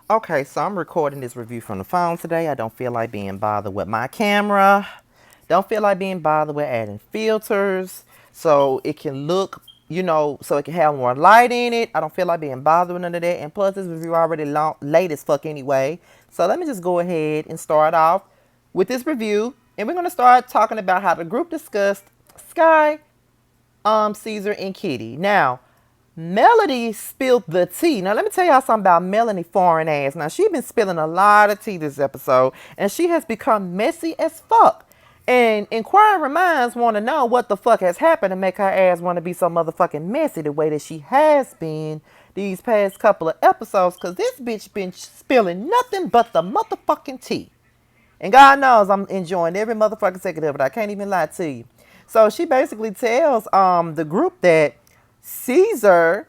Okay, so I'm recording this review from the phone today. I don't feel like being bothered with my camera. Don't feel like being bothered with adding filters so it can look, so it can have more light in it. I don't feel like being bothered with none of that. And plus, this review already late as fuck anyway. So let me just go ahead and start off with this review. And we're going to start talking about how the group discussed Sky, Caesar, and Kitty. Now, Melody spilled the tea. Now, let me tell y'all something about Melanie foreign ass. Now, she's been spilling a lot of tea this episode, and she has become messy as fuck. And inquiring minds want to know what the fuck has happened to make her ass want to be so motherfucking messy the way that she has been these past couple of episodes, because this bitch been spilling nothing but the motherfucking tea. And God knows I'm enjoying every motherfucking second of it. I can't even lie to you. So she basically tells the group that Caesar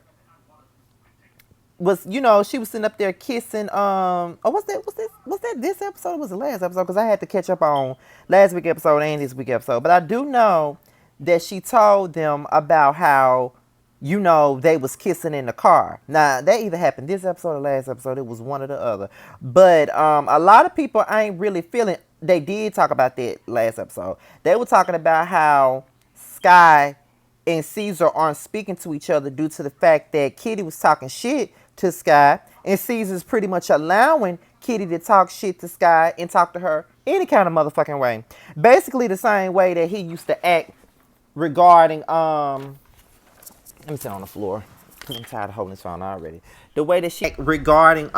was, she was sitting up there kissing was that this episode or was the last episode? Because I had to catch up on last week episode and this week episode. But I do know that she told them about how, they was kissing in the car. Now, that either happened this episode or last episode. It was one or the other. But a lot of people ain't really feeling. They did talk about that last episode. They were talking about how Sky and Caesar aren't speaking to each other due to the fact that Kitty was talking shit to Sky, and Caesar's pretty much allowing Kitty to talk shit to Sky and talk to her any kind of motherfucking way. Basically the same way that he used to act regarding let me sit on the floor because I'm tired of holding this phone already. The way that she regarding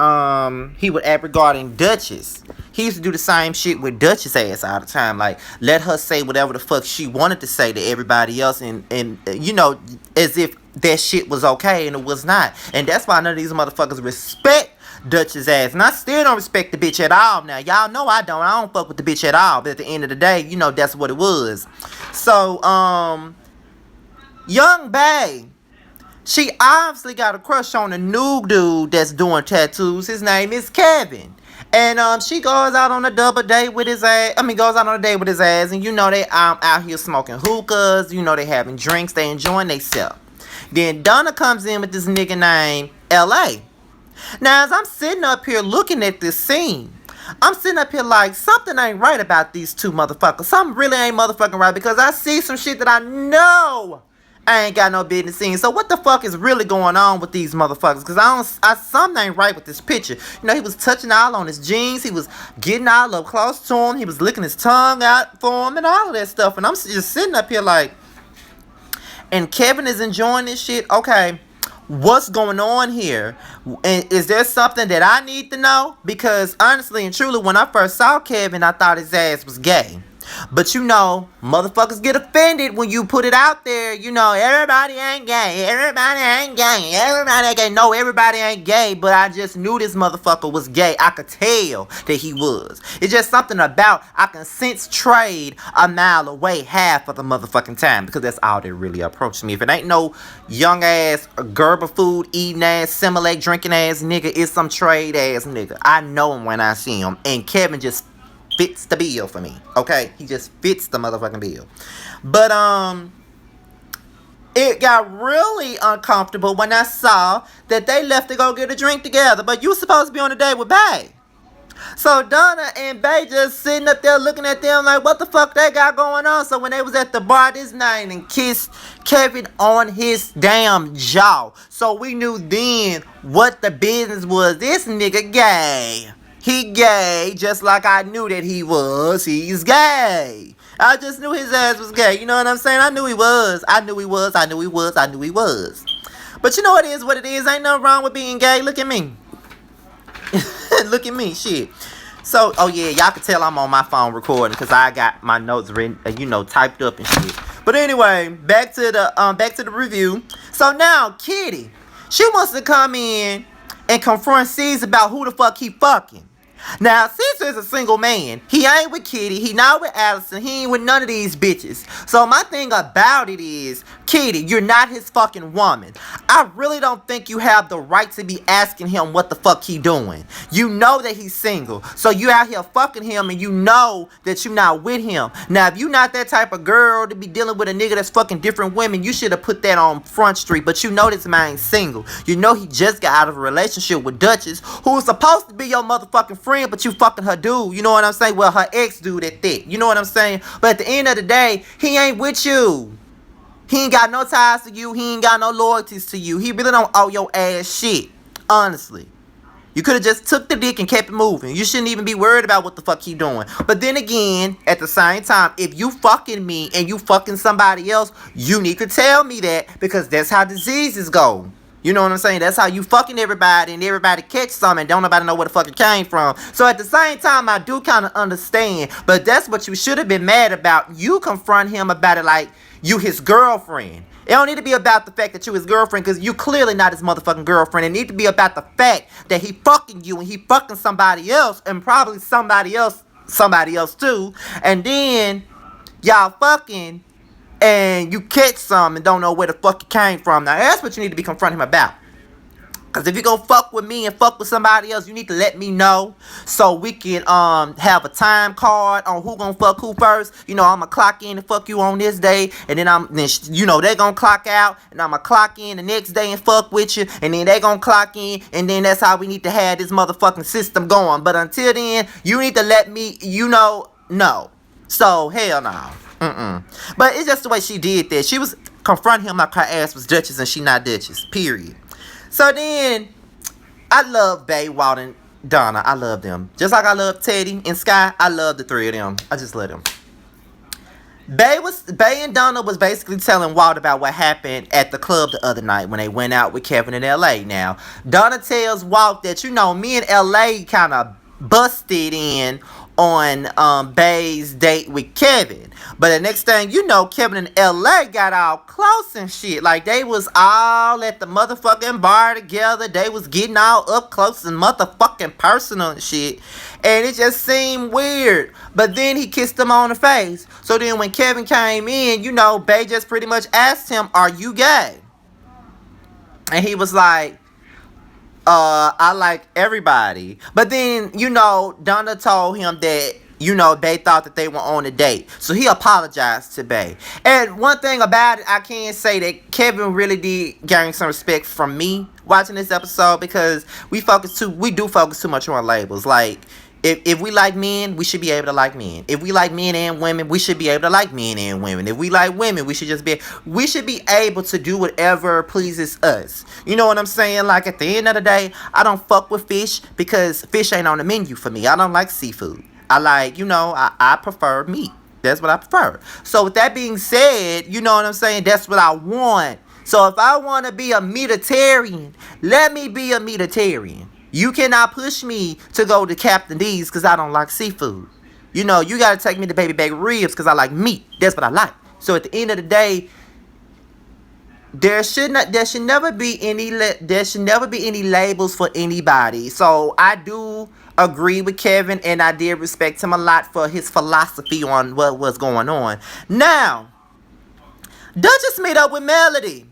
he would act regarding Duchess. He used to do the same shit with Duchess ass all the time. Like, let her say whatever the fuck she wanted to say to everybody else, and as if that shit was okay, and it was not. And that's why none of these motherfuckers respect Duchess ass. And I still don't respect the bitch at all. Now, y'all know I don't. I don't fuck with the bitch at all. But at the end of the day, that's what it was. So, Young Bae, she obviously got a crush on a new dude that's doing tattoos. His name is Kevin. And she goes out on a double date with his ass. Goes out on a date with his ass. And they out here smoking hookahs. They having drinks. They enjoying themselves. Then Donna comes in with this nigga named L.A. Now, as I'm sitting up here looking at this scene, I'm sitting up here like, something ain't right about these two motherfuckers. Something really ain't motherfucking right, because I see some shit that I know I ain't got no business seeing. So what the fuck is really going on with these motherfuckers? Because something ain't right with this picture. He was touching all on his jeans. He was getting all up close to him. He was licking his tongue out for him and all of that stuff. And I'm just sitting up here like, and Kevin is enjoying this shit. Okay, what's going on here? And is there something that I need to know? Because honestly and truly, when I first saw Kevin, I thought his ass was gay. But motherfuckers get offended when you put it out there. Everybody ain't gay. Everybody ain't gay. Everybody ain't gay. No, everybody ain't gay. But I just knew this motherfucker was gay. I could tell that he was. It's just something about, I can sense trade a mile away half of the motherfucking time. Because that's all that really approached me. If it ain't no young ass, Gerber food eating ass, Similac drinking ass nigga, it's some trade ass nigga. I know him when I see him. And Kevin just fits the bill for me. Okay, he just fits the motherfucking bill. But it got really uncomfortable when I saw that they left to go get a drink together. But you supposed to be on a date with Bae. So Donna and Bae just sitting up there looking at them like, what the fuck they got going on? So when they was at the bar this night and kissed Kevin on his damn jaw. So we knew then what the business was. This nigga gay. He gay, just like I knew that he was. He's gay. I just knew his ass was gay. You know what I'm saying? I knew he was. I knew he was. I knew he was. I knew he was. But you know it is what it is. Ain't nothing wrong with being gay. Look at me. Look at me. Shit. So, oh yeah, y'all can tell I'm on my phone recording because I got my notes written, typed up and shit. But anyway, back to the review. So now Kitty, she wants to come in and confront Caesar about who the fuck he fucking. Now, Caesar is a single man. He ain't with Kitty. He not with Allison. He ain't with none of these bitches. So my thing about it is, Kitty, you're not his fucking woman. I really don't think you have the right to be asking him what the fuck he doing. You know that he's single. So you out here fucking him and you know that you not with him. Now, if you not that type of girl to be dealing with a nigga that's fucking different women, you should have put that on Front Street. But you know this man's single. You know he just got out of a relationship with Duchess, who was supposed to be your motherfucking friend, but you fucking her dude. You know what I'm saying? Well, her ex dude at that. You know what I'm saying? But at the end of the day, he ain't with you. He ain't got no ties to you. He ain't got no loyalties to you. He really don't owe your ass shit. Honestly. You could have just took the dick and kept it moving. You shouldn't even be worried about what the fuck he doing. But then again, at the same time, if you fucking me and you fucking somebody else, you need to tell me that, because that's how diseases go. You know what I'm saying? That's how you fucking everybody and everybody catch something and don't nobody know where the fuck it came from. So at the same time, I do kind of understand. But that's what you should have been mad about. You confront him about it like you his girlfriend. It don't need to be about the fact that you his girlfriend, because you clearly not his motherfucking girlfriend. It need to be about the fact that he fucking you and he fucking somebody else, and probably somebody else too. And then y'all fucking and you catch some and don't know where the fuck it came from. Now that's what you need to be confronting him about. Cause if you gonna fuck with me and fuck with somebody else, you need to let me know so we can have a time card on who gonna fuck who first. You know, I'ma clock in and fuck you on this day, and then you know, they gonna clock out, and I'ma clock in the next day and fuck with you, and then they gonna clock in, and then that's how we need to have this motherfucking system going. But until then, you need to let me, no. So hell no. But it's just the way she did that. She was confronting him like her ass was Duchess and she not Duchess. Period. So then, I love Bay, Walt, and Donna. I love them. Just like I love Teddy and Sky, I love the three of them. I just love them. Bay and Donna was basically telling Walt about what happened at the club the other night when they went out with Kevin in L.A. Now, Donna tells Walt that, you know, me and L.A. kind of busted in on Bay's date with Kevin. But the next thing you know, Kevin and LA got all close and shit. Like, they was all at the motherfucking bar together. They was getting all up close and motherfucking personal and shit. And it just seemed weird. But then he kissed him on the face. So then when Kevin came in, you know, Bay just pretty much asked him, "Are you gay?" And he was like, I like everybody. But then, you know, Donna told him that, you know, they thought that they were on a date. So he apologized to Bay. And one thing about it, I can say that Kevin really did gain some respect from me watching this episode, because we do focus too much on labels. Like, if we like men, we should be able to like men. If we like men and women, we should be able to like men and women. If we like women, we should be able to do whatever pleases us. You know what I'm saying? Like, at the end of the day, I don't fuck with fish because fish ain't on the menu for me. I don't like seafood. I like, you know, I prefer meat. That's what I prefer. So with that being said, you know what I'm saying? That's what I want. So if I want to be a meatitarian, let me be a meatitarian. You cannot push me to go to Captain D's because I don't like seafood. You know, you got to take me to baby back ribs because I like meat. That's what I like. So at the end of the day, there should never be any labels for anybody. So I do agree with Kevin, and I did respect him a lot for his philosophy on what was going on. Now, Duchess meet up with Melody,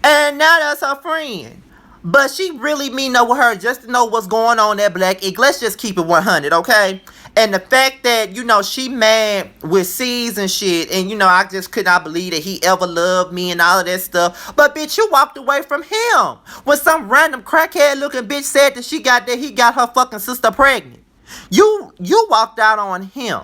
and now that's her friend. But she really mean up with her just to know what's going on at Black Ink. Let's just keep it 100, okay? And the fact that, you know, she mad with C's and shit, and, you know, I just could not believe that he ever loved me and all of that stuff. But, bitch, you walked away from him when some random crackhead-looking bitch said that he got her fucking sister pregnant. You walked out on him.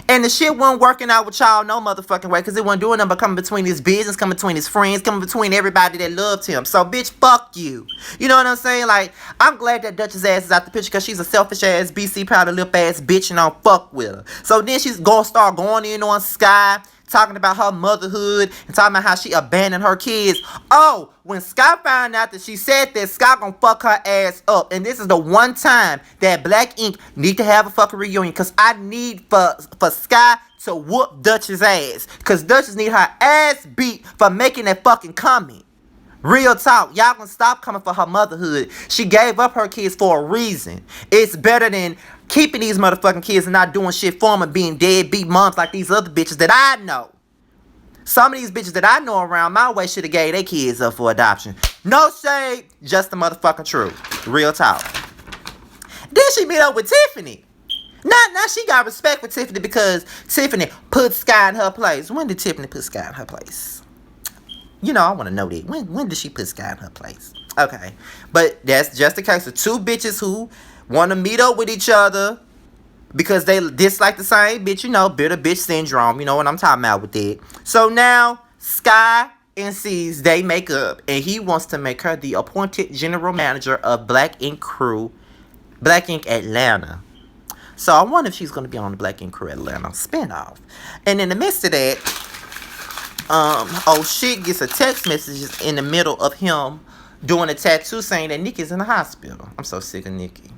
And the shit wasn't working out with y'all no motherfucking way, because it wasn't doing nothing but coming between his business, coming between his friends, coming between everybody that loved him. So, bitch, fuck you. You know what I'm saying? Like, I'm glad that Duchess ass is out the picture, because she's a selfish ass, BC powder lip ass bitch, and I don't fuck with her. So then she's gonna start going in on Sky, talking about her motherhood, and talking about how she abandoned her kids. Oh, when Scott found out that she said that, Scott gonna fuck her ass up. And this is the one time that Black Ink need to have a fucking reunion, because I need for Scott to whoop Duchess ass, because Duchess need her ass beat for making that fucking comment. Real talk. Y'all can stop coming for her motherhood. She gave up her kids for a reason. It's better than keeping these motherfucking kids and not doing shit for them and being deadbeat moms like these other bitches that I know. Some of these bitches that I know around my way should have gave their kids up for adoption. No shade, just the motherfucking truth. Real talk. Then she meet up with Tiffany. Now she got respect for Tiffany because Tiffany put Sky in her place. When did Tiffany put Sky in her place? You know, I want to know that. When did she put Sky in her place? Okay. But that's just the case of two bitches who want to meet up with each other because they dislike the same bitch. You know, bitter bitch syndrome. You know what I'm talking about with that. So now, Sky and C's, they make up. And he wants to make her the appointed general manager of Black Ink Atlanta. So I wonder if she's going to be on the Black Ink Crew Atlanta spinoff. And in the midst of that, shit gets a text message in the middle of him doing a tattoo saying that Nikki's in the hospital. I'm so sick of Nikki.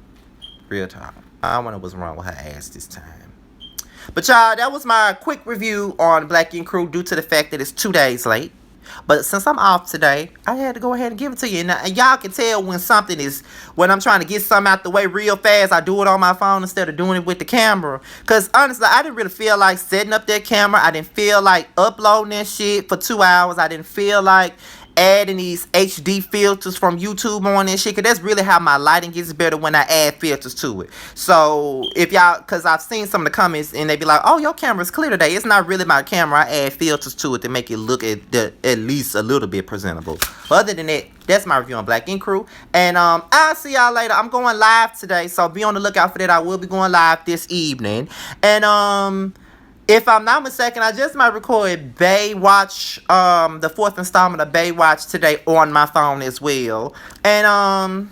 Real talk. I wonder what's wrong with her ass this time. But y'all, that was my quick review on Black Ink Crew due to the fact that it's 2 days late. But since I'm off today, I had to go ahead and give it to you. And y'all can tell when I'm trying to get something out the way real fast, I do it on my phone instead of doing it with the camera. Because honestly, I didn't really feel like setting up that camera. I didn't feel like uploading that shit for 2 hours. I didn't feel like adding these HD filters from YouTube on that shit. Because that's really how my lighting gets better when I add filters to it. So if y'all, because I've seen some of the comments and they be like, oh, your camera's clear today. It's not really my camera. I add filters to it to make it look at least a little bit presentable. But other than that, that's my review on Black Ink Crew. And I'll see y'all later. I'm going live today, so be on the lookout for that. I will be going live this evening. And if I'm not mistaken, I just might record Baywatch, the 4th installment of Baywatch today on my phone as well. And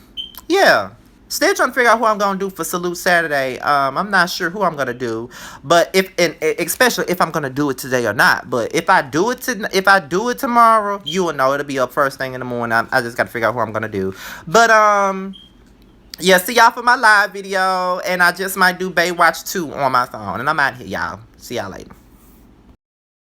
yeah. Still trying to figure out who I'm gonna do for Salute Saturday. I'm not sure who I'm gonna do, but especially if I'm gonna do it today or not. But if I do it tomorrow, you will know. It'll be up first thing in the morning. I just gotta figure out who I'm gonna do. But yeah, see y'all for my live video, and I just might do Baywatch 2 on my phone. And I'm out here, y'all. See y'all later.